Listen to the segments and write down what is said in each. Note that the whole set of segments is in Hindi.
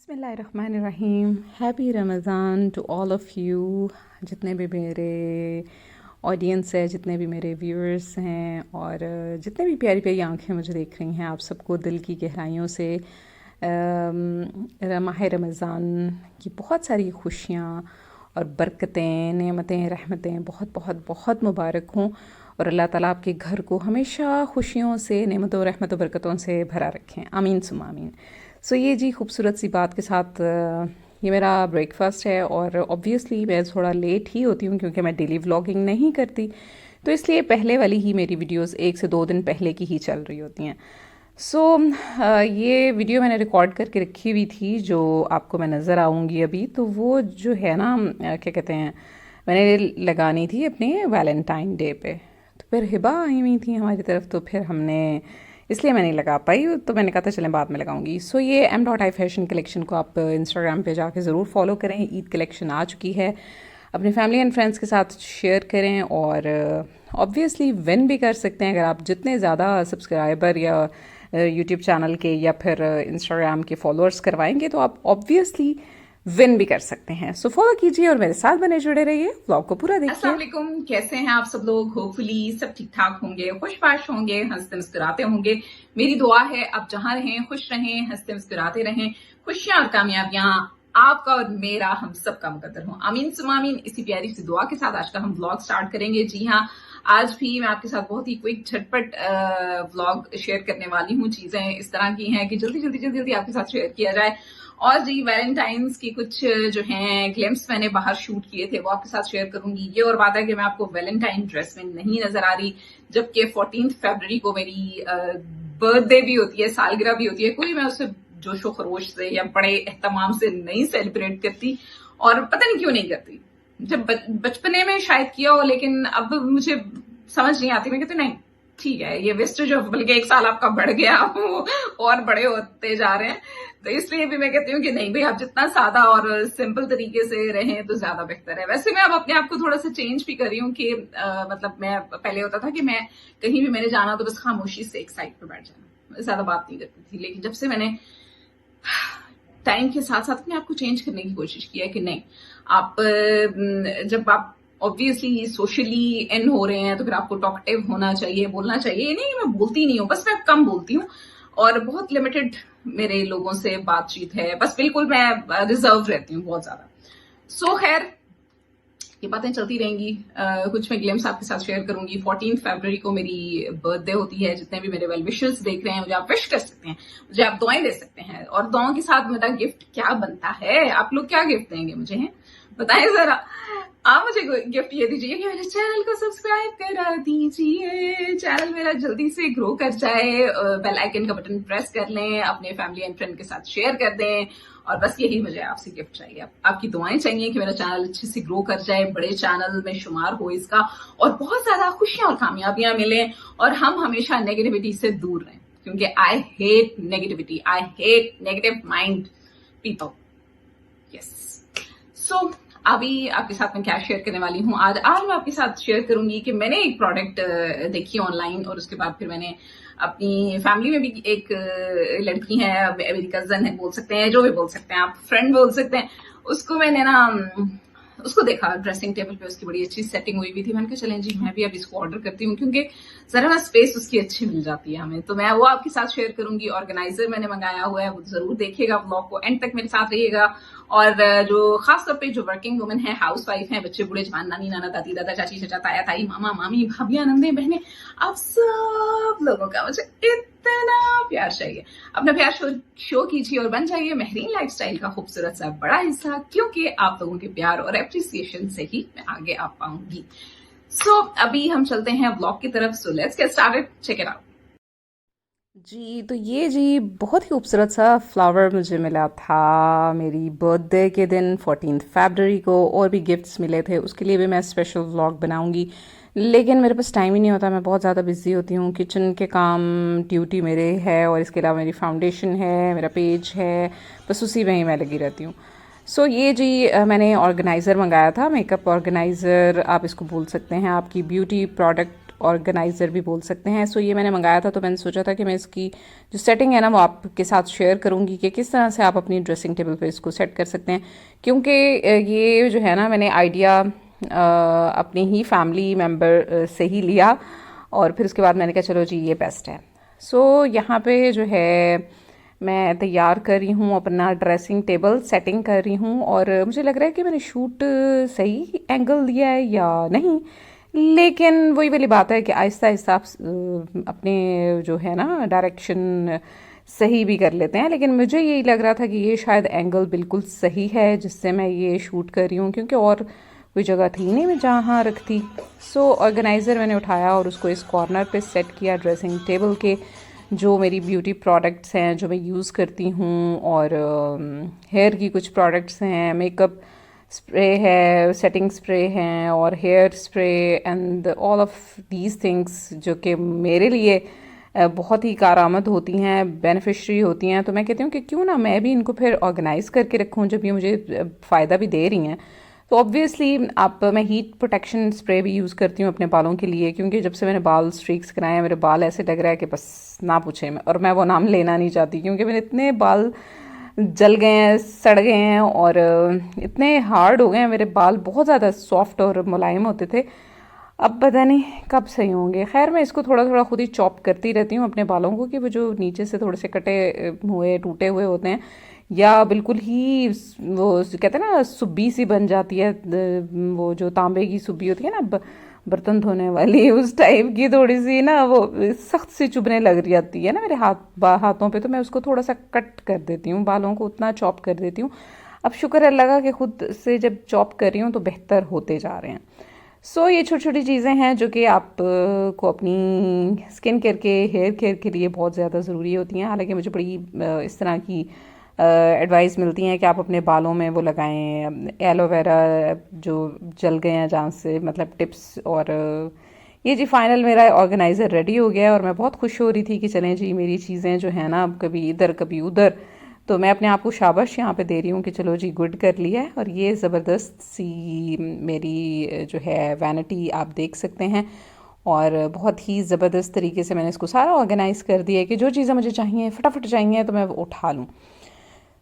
बिस्मिल्लाहिर्रहमानिर्रहीम। Happy Ramzan to all of you. जितने भी मेरे ऑडियंस है, जितने भी मेरे व्यूअर्स हैं और जितने भी प्यारी प्यारी आंखें मुझे देख रही हैं, आप सबको दिल की गहराइयों से माह रमज़ान की बहुत सारी खुशियाँ और बरकतें, नेमतें, रहमतें बहुत बहुत बहुत मुबारक हों और अल्लाह ताला आपके घर को हमेशा खुशियों से, नेमतों, रहमतों, बरकतों से भरा रखें। आमीन सुम्मा आमीन। सो ये जी खूबसूरत सी बात के साथ ये मेरा ब्रेकफास्ट है और ऑब्वियसली मैं थोड़ा लेट ही होती हूँ क्योंकि मैं डेली व्लॉगिंग नहीं करती, तो इसलिए पहले वाली ही मेरी वीडियोस 1 से 2 दिन पहले की ही चल रही होती हैं। सो ये वीडियो मैंने रिकॉर्ड करके रखी हुई थी जो आपको मैं नज़र आऊँगी अभी, तो वो जो है ना क्या कहते हैं, मैंने लगानी थी अपने वैलेंटाइन डे पे। तो फिर हिबा आई हुई थी हमारी तरफ, तो फिर हमने इसलिए मैं नहीं लगा पाई, तो मैंने कहा था चलें बाद में लगाऊंगी। सो ये M.I फैशन कलेक्शन को आप इंस्टाग्राम पे जाके ज़रूर फॉलो करें। ईद कलेक्शन आ चुकी है, अपने फैमिली एंड फ्रेंड्स के साथ शेयर करें और ऑब्वियसली विन भी कर सकते हैं अगर आप जितने ज़्यादा सब्सक्राइबर या यूट्यूब चैनल के या फिर इंस्टाग्राम के फॉलोअर्स करवाएंगे तो आप ऑब्वियसली विन भी कर सकते हैं। सो फॉलो कीजिए और मेरे साथ बने जुड़े रहिए, व्लॉग को पूरा देखिए। अस्सलाम वालेकुम, कैसे हैं आप सब लोग? होपफुली सब ठीक ठाक होंगे, खुशबाश होंगे, हंसते मुस्कुराते होंगे। मेरी दुआ है आप जहां रहें खुश रहें, हंसते मुस्कुराते रहें। खुशियां और कामयाबियां आपका और मेरा, हम सबका मुकद्दर हो। आमीन सुम्मा आमीन। इसी प्यारी सी दुआ के साथ आज का हम व्लॉग स्टार्ट करेंगे। जी हाँ, आज भी मैं आपके साथ बहुत ही क्विक झटपट व्लॉग शेयर करने वाली हूँ। चीजें इस तरह की हैं कि जल्दी जल्दी जल्दी जल्दी आपके साथ शेयर किया जाए। और जी वैलेंटाइंस की कुछ जो हैं ग्लिम्स मैंने बाहर शूट किए थे वो आपके साथ शेयर करूंगी। ये और बात है कि मैं आपको वैलेंटाइन ड्रेस में नहीं नजर आ रही, जबकि 14 फरवरी को मेरी बर्थडे भी होती है, सालगिरह भी होती है। कोई मैं उसे जोशो खरोश से या बड़े एहतमाम से नहीं सेलिब्रेट करती, और पता नहीं क्यों नहीं करती। जब बचपने में शायद किया हो, लेकिन अब मुझे समझ नहीं आती। मैं कहती नहीं ठीक है, ये वेस्ट जो बल्कि 1 साल आपका बढ़ गया और बड़े होते जा रहे हैं, तो इसलिए भी मैं कहती हूँ कि नहीं भाई, आप जितना सादा और सिंपल तरीके से रहें तो ज्यादा बेहतर है। वैसे मैं अब अपने आप को थोड़ा सा चेंज भी कर रही हूँ कि मतलब मैं पहले होता था कि मैं कहीं भी मैंने जाना तो बस खामोशी से एक साइड पर बैठ जाना, ज्यादा बात नहीं करती थी। लेकिन जब से मैंने टाइम के साथ साथ अपने आप को चेंज करने की कोशिश की है कि नहीं, आप जब आप ऑब्वियसली सोशली इन हो रहे हैं तो फिर आपको टॉकटिव होना चाहिए, बोलना चाहिए। ये नहीं मैं बोलती नहीं हूँ, बस मैं कम बोलती हूँ और बहुत लिमिटेड मेरे लोगों से बातचीत है। बस बिल्कुल मैं रिजर्व रहती हूँ बहुत ज्यादा। सो खैर, ये बातें चलती रहेंगी। कुछ मैं ग्लिम्स आपके साथ शेयर करूंगी। 14 फरवरी को मेरी बर्थडे होती है। जितने भी मेरे वेल विशर्स देख रहे हैं, मुझे आप विश कर सकते हैं, मुझे आप दुआएं दे सकते हैं। और दुआओं के साथ मेरा गिफ्ट क्या बनता है? आप लोग क्या गिफ्ट देंगे मुझे, हैं बताएं जरा। आप मुझे गिफ्ट ये दीजिए कि मेरे चैनल को सब्सक्राइब करा दीजिए, चैनल मेरा जल्दी से ग्रो कर जाए, बेल आइकन का बटन प्रेस कर लें, अपने फैमिली एंड फ्रेंड के साथ शेयर कर दें। और बस यही मुझे आपसे गिफ्ट चाहिए, आपकी दुआएं चाहिए कि मेरा चैनल अच्छे से ग्रो कर जाए, बड़े चैनल में शुमार हो इसका, और बहुत ज्यादा खुशियां और कामयाबियां मिलें, और हम हमेशा नेगेटिविटी से दूर रहें, क्योंकि I hate negativity, I hate negative mind people. Yes. So अभी आपके साथ मैं क्या शेयर करने वाली हूँ, आज मैं आपके साथ शेयर करूंगी कि मैंने एक प्रोडक्ट देखी ऑनलाइन, और उसके बाद फिर मैंने अपनी फैमिली में भी एक लड़की है, मेरी कजन है बोल सकते हैं, जो भी बोल सकते हैं आप, फ्रेंड बोल सकते हैं, उसको मैंने ना उसको देखा ड्रेसिंग टेबल पे, उसकी बड़ी अच्छी सेटिंग हुई भी थी। मैंने कहा चलें जी मैं भी अब इसको ऑर्डर करती हूँ, क्योंकि जरा ना स्पेस उसकी अच्छी मिल जाती है हमें, तो मैं वो आपके साथ शेयर करूंगी। ऑर्गेनाइजर मैंने मंगाया हुआ है, वो जरूर देखिएगा, ब्लॉग को एंड तक मेरे साथ रहिएगा। और जो खासतौर पे जो वर्किंग वुमेन है, हाउस वाइफ है, बच्चे बूढ़े जवान, नानी नाना दादी दादा चाची चाचा ताया ताई मामा मामी भाभियां नंदे बहने, आप सब लोगों का मुझे इतना प्यार चाहिए। अपना प्यार शो कीजिए और बन जाइए महरीन लाइफस्टाइल का खूबसूरत सा बड़ा हिस्सा, क्योंकि आप लोगों के प्यार और एप्रिसिएशन से ही मैं आगे आ पाऊंगी। सो अभी हम चलते हैं ब्लॉग की तरफ। So let's get started, check it out. जी तो ये जी बहुत ही खूबसूरत सा फ्लावर मुझे मिला था मेरी बर्थडे के दिन 14 फरवरी को, और भी गिफ्ट्स मिले थे, उसके लिए भी मैं स्पेशल व्लॉग बनाऊंगी, लेकिन मेरे पास टाइम ही नहीं होता। मैं बहुत ज़्यादा बिजी होती हूँ, किचन के काम ड्यूटी मेरे है, और इसके अलावा मेरी फाउंडेशन है, मेरा पेज है, बस उसी में ही मैं लगी रहती हूँ। सो ये जी मैंने ऑर्गेनाइज़र मंगाया था, मेकअप ऑर्गेनाइज़र आप इसको बोल सकते हैं, आपकी ब्यूटी प्रोडक्ट ऑर्गेनाइज़र भी बोल सकते हैं। सो ये मैंने मंगाया था, तो मैंने सोचा था कि मैं इसकी जो सेटिंग है ना वो आपके साथ शेयर करूँगी कि किस तरह से आप अपनी ड्रेसिंग टेबल पे इसको सेट कर सकते हैं। क्योंकि ये जो है ना मैंने आइडिया अपनी ही फैमिली मेम्बर से ही लिया, और फिर उसके बाद मैंने कहा चलो जी ये बेस्ट है। सो यहाँ पे जो है मैं तैयार कर रही हूँ अपना ड्रेसिंग टेबल, सेटिंग कर रही हूँ, और मुझे लग रहा है कि मैंने शूट सही एंगल दिया है या नहीं, लेकिन वही वाली बात है कि आहिस्ता आहिस्ता आप अपने जो है ना डायरेक्शन सही भी कर लेते हैं। लेकिन मुझे यही लग रहा था कि ये शायद एंगल बिल्कुल सही है जिससे मैं ये शूट कर रही हूँ, क्योंकि और कोई जगह थी नहीं मैं जहाँ रखती। सो ऑर्गेनाइज़र मैंने उठाया और उसको इस कॉर्नर पे सेट किया ड्रेसिंग टेबल के। जो मेरी ब्यूटी प्रोडक्ट्स हैं जो मैं यूज़ करती हूँ, और हेयर की कुछ प्रोडक्ट्स हैं, मेकअप स्प्रे है, सेटिंग स्प्रे हैं, और hair spray and all of these things जो कि मेरे लिए बहुत ही कारआमद होती हैं, बेनिफिशरी होती हैं। तो मैं कहती हूँ कि क्यों ना मैं भी इनको फिर ऑर्गेनाइज़ करके रखूँ जब ये मुझे फ़ायदा भी दे रही हैं। तो ऑब्वियसली मैं हीट प्रोटेक्शन स्प्रे भी यूज़ करती हूँ अपने बालों के लिए, क्योंकि जब से मैंने बाल स्ट्रीक्स कराए हैं मेरे बाल ऐसे लग रहा है कि बस ना पूछे, और मैं वो नाम लेना नहीं चाहती, क्योंकि मेरे इतने बाल जल गए हैं, सड़ गए हैं, और इतने हार्ड हो गए हैं मेरे बाल, बहुत ज़्यादा सॉफ्ट और मुलायम होते थे, अब पता नहीं कब सही होंगे। खैर मैं इसको थोड़ा थोड़ा खुद ही चॉप करती रहती हूँ अपने बालों को, कि वो जो नीचे से थोड़े से कटे हुए टूटे हुए होते हैं, या बिल्कुल ही वो कहते हैं ना सुब्बी सी बन जाती है, वो जो तांबे की सुब्बी होती है ना बर्तन धोने वाली, उस टाइप की थोड़ी सी ना वो सख्त सी चुभने लग जाती है ना मेरे हाथों पे, तो मैं उसको थोड़ा सा कट कर देती हूँ, बालों को उतना चॉप कर देती हूँ। अब शुक्र है लगा कि खुद से जब चॉप कर रही हूँ तो बेहतर होते जा रहे हैं। सो ये छोटी छोटी चीज़ें हैं जो कि आप को अपनी स्किन केयर के, हेयर केयर के लिए बहुत ज़्यादा ज़रूरी होती हैं। हालांकि मुझे बड़ी इस तरह की एडवाइस मिलती हैं कि आप अपने बालों में वो लगाएं एलोवेरा जो जल गए हैं जहाँ से, मतलब टिप्स। और ये जी फाइनल मेरा ऑर्गेनाइज़र रेडी हो गया है, और मैं बहुत खुश हो रही थी कि चलें जी मेरी चीज़ें जो है ना अब कभी इधर कभी उधर, तो मैं अपने आप को शाबाश यहाँ पे दे रही हूँ कि चलो जी गुड कर लिया है। और ये ज़बरदस्त सी मेरी जो है वैनिटी आप देख सकते हैं, और बहुत ही ज़बरदस्त तरीके से मैंने इसको सारा ऑर्गेनाइज़ कर दिया है कि जो चीज़ें मुझे चाहिए फटाफट चाहिए तो मैं वो उठा लूँ।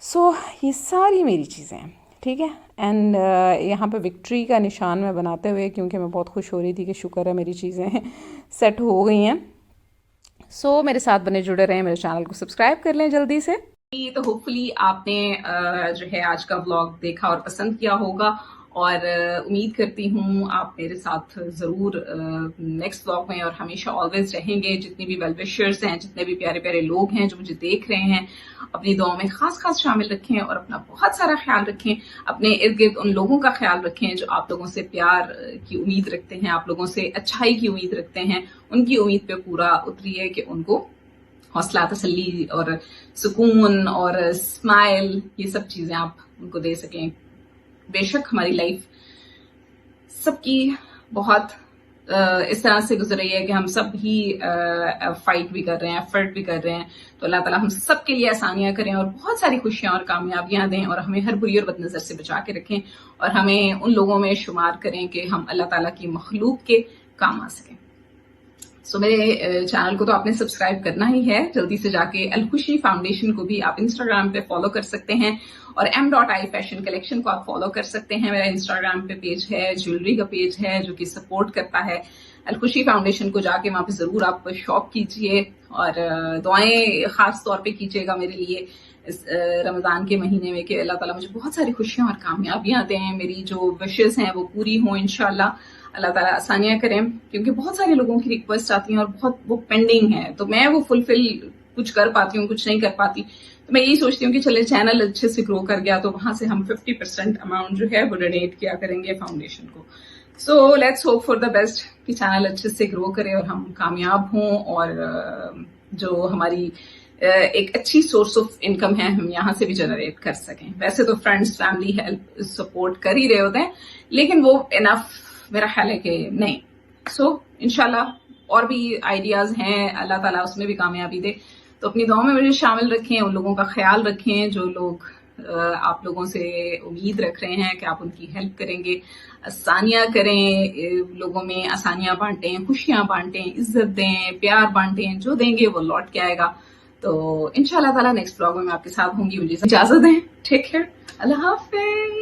सो ये सारी मेरी चीज़ें हैं, ठीक है। एंड यहाँ पे विक्ट्री का निशान मैं बनाते हुए, क्योंकि मैं बहुत खुश हो रही थी कि शुक्र है मेरी चीज़ें सेट हो गई हैं। सो मेरे साथ बने जुड़े रहें, मेरे चैनल को सब्सक्राइब कर लें जल्दी से। तो होपफुली आपने जो है आज का व्लॉग देखा और पसंद किया होगा, और उम्मीद करती हूँ आप मेरे साथ ज़रूर नेक्स्ट व्लॉग में और हमेशा ऑलवेज रहेंगे। जितने भी वेल विशर्स हैं, जितने भी प्यारे प्यारे लोग हैं जो मुझे देख रहे हैं, अपनी दुआओं में खास खास शामिल रखें, और अपना बहुत सारा ख्याल रखें। अपने इर्द गिर्द उन लोगों का ख्याल रखें जो आप लोगों से प्यार की उम्मीद रखते हैं, आप लोगों से अच्छाई की उम्मीद रखते हैं। उनकी उम्मीद पे पूरा उतरिए कि उनको हौसला, तसल्ली और सुकून और स्माइल, ये सब चीजें आप उनको दे सकें। बेशक हमारी लाइफ सबकी बहुत इस तरह से गुजर रही है कि हम सब ही फाइट भी कर रहे हैं, एफर्ट भी कर रहे हैं। तो अल्लाह ताला हम सब के लिए आसानियां करें और बहुत सारी खुशियां और कामयाबियां दें, और हमें हर बुरी और बदनजर से बचा के रखें, और हमें उन लोगों में शुमार करें कि हम अल्लाह ताला की मखलूक के काम आ सकें। सो मेरे चैनल को तो आपने सब्सक्राइब करना ही है। जल्दी से जाके अलखुशी फाउंडेशन को भी आप इंस्टाग्राम पे फॉलो कर सकते हैं, और m.i फैशन कलेक्शन को आप फॉलो कर सकते हैं। मेरा इंस्टाग्राम पे पेज है, ज्वेलरी का पेज है जो कि सपोर्ट करता है अलखुशी फाउंडेशन को। जाके वहां पे जरूर आप शॉप कीजिए, और दुआएं खास तौर पे कीजिएगा मेरे लिए इस रमजान के महीने में कि अल्लाह ताला मुझे बहुत सारी खुशियां और कामयाबियां दें, मेरी जो विशेस हैं वो पूरी हों इंशाल्लाह। अल्लाह ताला आसानियां करें, क्योंकि बहुत सारे लोगों की रिक्वेस्ट आती हैं और बहुत वो पेंडिंग है, तो मैं वो फुलफिल कुछ कर पाती हूँ, कुछ नहीं कर पाती। तो मैं यही सोचती हूँ कि चले चैनल अच्छे से ग्रो कर गया तो वहां से हम 50% अमाउंट जो है वो डोनेट किया करेंगे फाउंडेशन को। So let's hope for the best कि चैनल अच्छे से ग्रो करे और हम कामयाब हों, और जो हमारी एक अच्छी सोर्स ऑफ इनकम है हम यहाँ से भी जनरेट कर सकें। वैसे तो फ्रेंड्स, फैमिली, हेल्प, सपोर्ट कर ही रहे होते हैं, लेकिन वो इनफ मेरा ख्याल है कि नहीं। सो इंशाल्लाह और भी आइडियाज हैं, अल्लाह ताला उसमें भी कामयाबी दे। तो अपनी दुआओं में मुझे शामिल रखें, उन लोगों का ख्याल रखें जो लोग आप लोगों से उम्मीद रख रहे हैं कि आप उनकी हेल्प करेंगे, आसानियां करें, लोगों में आसानियां बांटें, खुशियां बांटें, इज्जत दें, प्यार बांटें, जो देंगे वो लौट के आएगा। तो इंशाल्लाह ताला नेक्स्ट ब्लॉग में मैं आपके साथ होंगी। मुझे इजाजत दें, टेक केयर, अल्लाह हाफिज।